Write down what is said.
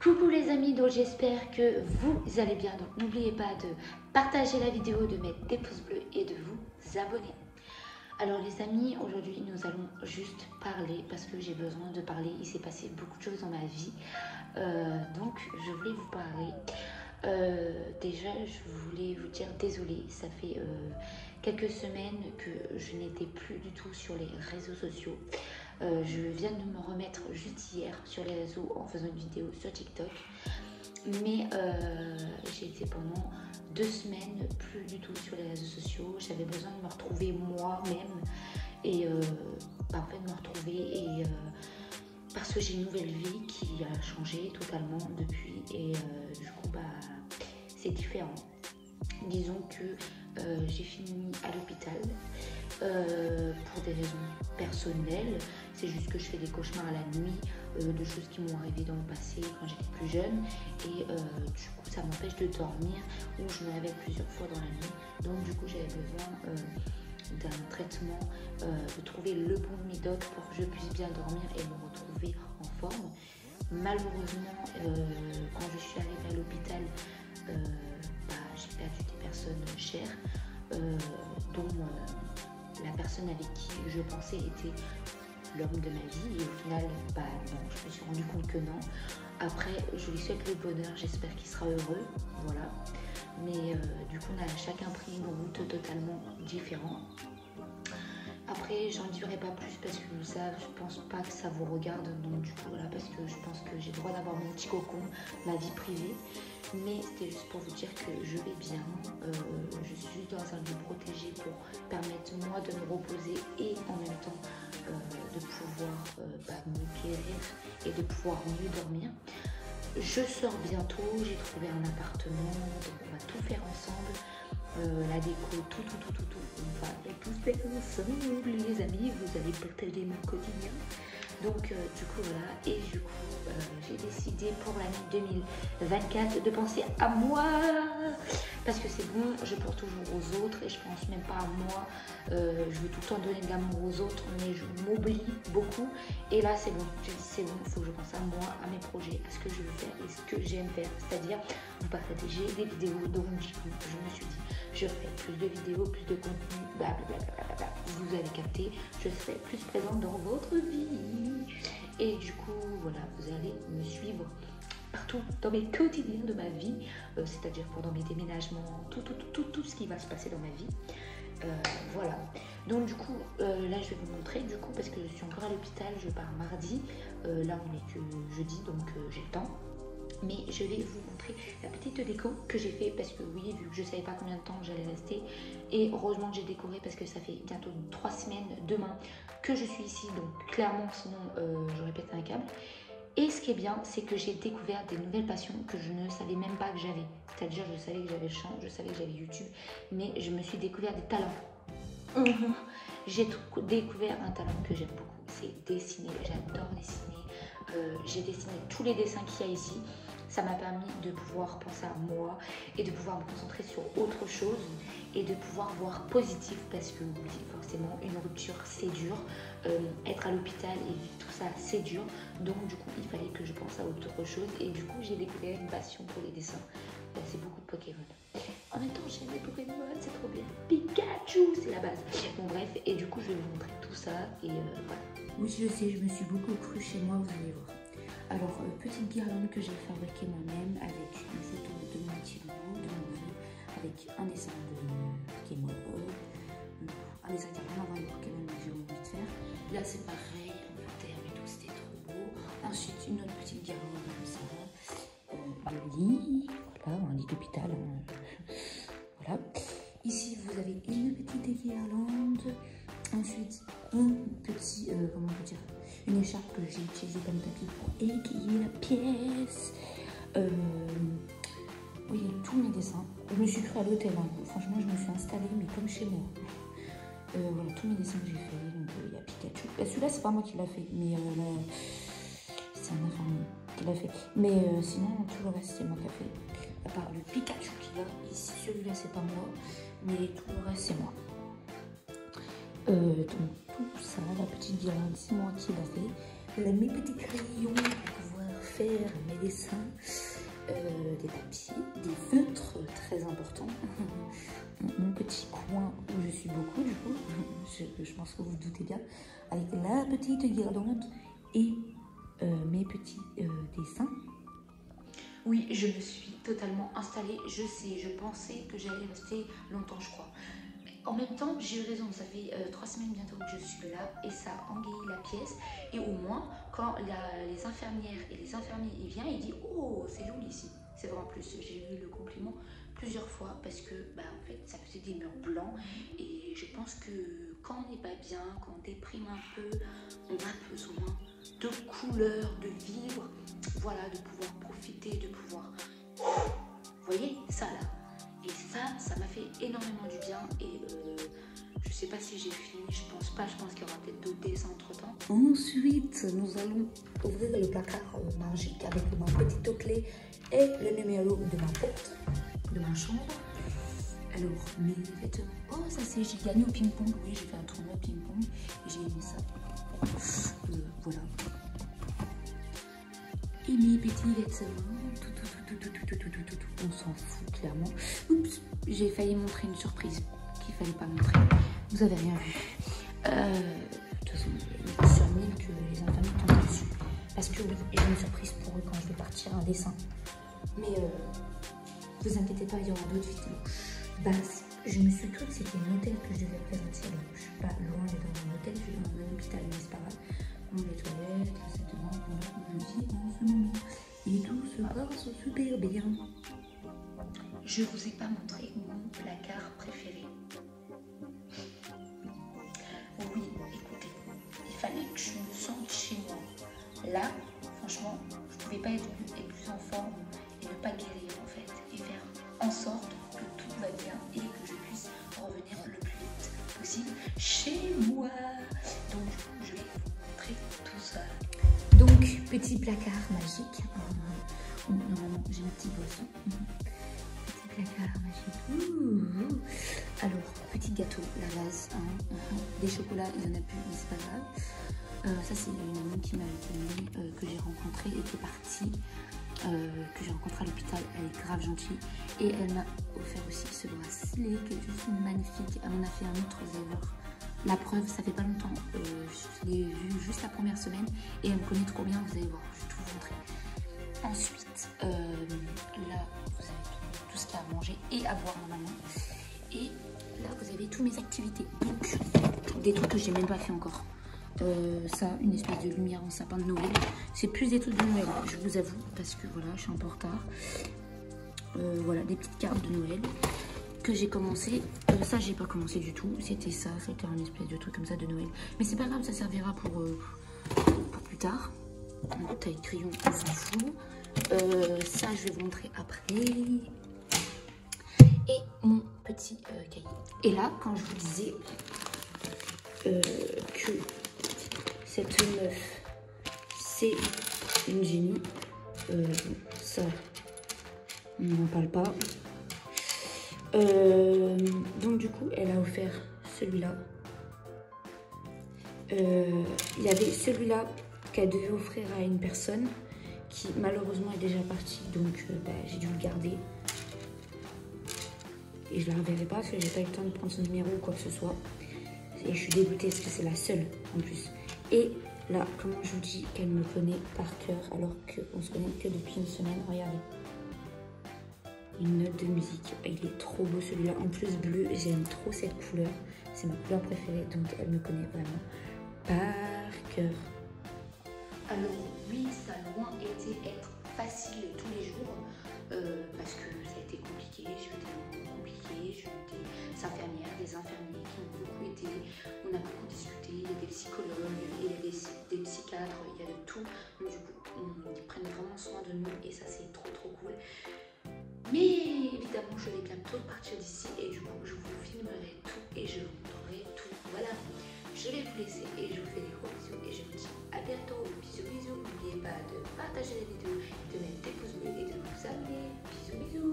Coucou les amis, donc j'espère que vous allez bien. Donc n'oubliez pas de partager la vidéo, de mettre des pouces bleus et de vous abonner. Alors les amis, aujourd'hui nous allons juste parler parce que j'ai besoin de parler. Il s'est passé beaucoup de choses dans ma vie. Donc je voulais vous parler. Déjà je voulais vous dire désolée, ça fait quelques semaines que je n'étais plus du tout sur les réseaux sociaux. Je viens de me remettre juste hier sur les réseaux en faisant une vidéo sur TikTok. Mais j'ai été pendant 2 semaines plus du tout sur les réseaux sociaux. J'avais besoin de me retrouver moi-même et en fait de me retrouver et parce que j'ai une nouvelle vie qui a changé totalement depuis et du coup c'est différent. Disons que j'ai fini à l'hôpital pour des raisons personnelles. C'est juste que je fais des cauchemars à la nuit de choses qui m'ont arrivé dans le passé quand j'étais plus jeune et du coup ça m'empêche de dormir ou je me réveille plusieurs fois dans la nuit. Donc du coup j'avais besoin d'un traitement, de trouver le bon médoc pour que je puisse bien dormir et me retrouver en forme. Malheureusement quand je suis arrivée à l'hôpital j'ai perdu des personnes chères dont la personne avec qui je pensais était l'homme de ma vie et au final non, je me suis rendu compte que non. Après je lui souhaite le bonheur, j'espère qu'il sera heureux, voilà. Mais du coup on a chacun pris une route totalement différente. Après j'en dirai pas plus parce que ça je pense pas que ça vous regarde, donc du coup voilà, parce que je pense que j'ai le droit d'avoir mon petit cocon, ma vie privée. Mais c'était juste pour vous dire que je vais bien, je suis juste dans un lieu protégé pour permettre moi de me reposer et en même temps de pouvoir me guérir et de pouvoir mieux dormir. Je sors bientôt, j'ai trouvé un appartement, donc on va tout faire ensemble, la déco, tout, on va tout faire ensemble les amis, vous allez partager mon quotidien. Donc du coup voilà, et du coup j'ai décidé pour l'année 2024 de penser à moi parce que c'est bon, je pense toujours aux autres et je pense même pas à moi. Je veux tout le temps donner de l'amour aux autres mais je m'oublie beaucoup et là c'est bon, je dis c'est bon, il faut que je pense à moi, à mes projets, à ce que je veux faire et ce que j'aime faire, c'est-à-dire vous partager des vidéos. Donc du coup je me suis dit je ferai plus de vidéos, plus de contenu, blablabla. Vous avez capté, je serai plus présente dans votre vie. Et du coup, voilà, vous allez me suivre partout dans mes quotidiens de ma vie, c'est-à-dire pendant mes déménagements, tout ce qui va se passer dans ma vie. Voilà. Donc du coup, là je vais vous montrer, du coup, parce que je suis encore à l'hôpital, je pars mardi. Là on est que jeudi, donc j'ai le temps. Mais je vais vous montrer la petite déco que j'ai fait parce que oui, vu que je ne savais pas combien de temps j'allais rester. Et heureusement que j'ai décoré parce que ça fait bientôt 3 semaines demain que je suis ici. Donc clairement, sinon j'aurais pété un câble. Et ce qui est bien, c'est que j'ai découvert des nouvelles passions que je ne savais même pas que j'avais. C'est-à-dire, je savais que j'avais le chant, je savais que j'avais YouTube, mais je me suis découvert des talents. J'ai découvert un talent que j'aime beaucoup, c'est dessiner. J'adore dessiner. J'ai dessiné tous les dessins qu'il y a ici. Ça m'a permis de pouvoir penser à moi et de pouvoir me concentrer sur autre chose et de pouvoir voir positif parce que oui, forcément une rupture c'est dur, être à l'hôpital et vivre tout ça c'est dur, donc du coup il fallait que je pense à autre chose et du coup j'ai découvert une passion pour les dessins. C'est beaucoup de Pokémon. En même temps j'aime les Pokémon, c'est trop bien. Pikachu c'est la base. Bon bref, et du coup je vais vous montrer tout ça et voilà. Oui je sais, je me suis beaucoup crue chez moi, vous allez voir. Alors, petite guirlande que j'ai fabriquée moi-même avec une photo de mon petit loup, de mon neveu, avec un dessin de Pokémon, un dessin qui n'a rien à voir avec Pokémon que j'ai envie de faire. Là, c'est pareil, le terme et tout, c'était trop beau. Ensuite, une autre petite guirlande comme ça, de lit, voilà, un lit d'hôpital. Voilà. Ici, vous avez une petite guirlande. Ensuite, un petit, comment on peut dire, une écharpe que j'ai utilisée comme tapis pour égayer la pièce. Oui, tous mes dessins. Je me suis crue à l'hôtel, hein. Franchement, je me suis installée, mais comme chez moi. Voilà, tous mes dessins que j'ai fait. Donc, il y a Pikachu. Celui-là, c'est pas moi qui l'a fait, mais c'est un enfant qui l'a fait. Mais sinon, tout le reste, c'est moi qui l'a fait. À part le Pikachu qu'il y a ici, celui-là, c'est pas moi, mais tout le reste, c'est moi. Donc tout ça, la petite guirlande, c'est moi qui l'a fait. Mes petits crayons pour pouvoir faire mes dessins, des papiers, des feutres très importants, mon petit coin où je suis beaucoup du coup, je pense que vous vous doutez bien, avec la petite guirlande et mes petits dessins. Oui, je me suis totalement installée, je sais, je pensais que j'allais rester longtemps, je crois. En même temps, j'ai eu raison, ça fait 3 semaines bientôt que je suis là et ça engaye la pièce. Et au moins, quand les infirmières et les infirmiers ils viennent, ils disent « Oh, c'est joli ici ». C'est vrai, en plus, j'ai eu le compliment plusieurs fois parce que en fait, ça faisait des murs blancs. Et je pense que quand on n'est pas bien, quand on déprime un peu, on a besoin de couleurs, de vivre, voilà, de pouvoir profiter, de pouvoir... Vous voyez, ça là. Et ça m'a fait énormément du bien et je sais pas si j'ai fini, je pense pas, je pense qu'il y aura peut-être d'autres dessins entre temps. Ensuite, nous allons ouvrir le placard magique avec ma petite clé et le numéro de ma porte, de ma chambre. Alors, mes vêtements, oh ça c'est, j'ai gagné au ping-pong, oui j'ai fait un tournoi ping-pong et j'ai gagné ça. Voilà. Et mes petits vêtements, on s'en fout clairement. Oups, j'ai failli montrer une surprise qu'il fallait pas montrer. Vous avez rien vu. De toute façon, je suis sûre que les infirmiers tombent dessus. Parce que oui, j'ai une surprise pour eux quand je vais partir, un dessin. Mais vous inquiétez pas, il y aura d'autres vidéos. Je me suis cru que c'était un hôtel que je devais présenter. Alors, je suis pas loin d'être dans un hôtel, je suis dans un hôpital, mais c'est pas grave. Les toilettes, etc. Voilà où je vis en ce moment. Et tout se passe super bien. Je vous ai pas montré mon placard préféré. Oui, écoutez, il fallait que je me sente chez moi. Là, franchement, je pouvais pas être plus en forme et ne pas guérir en fait. Et faire en sorte que tout va bien et que je puisse revenir le plus vite possible chez moi. Donc, je vais vous montrer tout ça. Donc, petit placard magique. Normalement, j'ai ma petite boisson. Petit placard magique. Alors, petit gâteau, la vase. Des chocolats, il n'y en a plus, mais c'est pas grave. Ça, c'est une amie qui m'a donné, que j'ai rencontrée et qui est partie, que j'ai rencontrée à l'hôpital. Elle est grave gentille. Et elle m'a offert aussi ce bracelet qui est juste magnifique. Elle m'en a fait un autre, vous allez voir. La preuve, ça fait pas longtemps, je l'ai vu juste la première semaine et elle me connaît trop bien, vous allez voir, je vais tout vous montrer. Ensuite, là, vous avez tout ce qu'il y a à manger et à boire normalement. Et là, vous avez toutes mes activités. Donc, des trucs que j'ai même pas fait encore. Ça, une espèce de lumière en sapin de Noël. C'est plus des trucs de Noël, je vous avoue, parce que voilà, je suis un peu en retard. Voilà, des petites cartes de Noël que j'ai commencé. Ça, j'ai pas commencé du tout. C'était ça, c'était un espèce de truc comme ça de Noël. Mais c'est pas grave, ça servira pour plus tard. Taille crayon, on s'en fout. Ça, je vais vous montrer après. Et mon petit cahier. Et là, quand je vous disais que cette meuf, c'est une génie, ça, on n'en parle pas. Donc du coup, elle a offert celui-là. Il y avait celui-là qu'elle devait offrir à une personne qui malheureusement est déjà partie, donc j'ai dû le garder. Et je la reverrai pas parce que j'ai pas eu le temps de prendre son numéro ou quoi que ce soit. Et je suis dégoûtée parce que c'est la seule en plus. Et là, comment je vous dis qu'elle me connaît par cœur alors qu'on se connaît que depuis une semaine, regardez. Une note de musique, il est trop beau celui-là, en plus bleu, j'aime trop cette couleur, c'est ma couleur préférée, donc elle me connaît vraiment par cœur. Alors oui, ça a loin été être facile tous les jours, parce que ça a été compliqué, j'ai eu des moments compliqués, j'ai eu des infirmiers qui m'ont beaucoup aidé, on a beaucoup discuté, il y a des psychologues, il y a des psychiatres, il y a de tout, donc du coup ils prennent vraiment soin de nous et ça c'est trop cool. Mais évidemment, je vais bientôt partir d'ici et du coup, je vous filmerai tout et je vous montrerai tout. Voilà, je vais vous laisser et je vous fais des gros bisous et je vous dis à bientôt. Bisous. N'oubliez pas de partager la vidéo, de mettre des pouces bleus et de vous abonner. Bisous.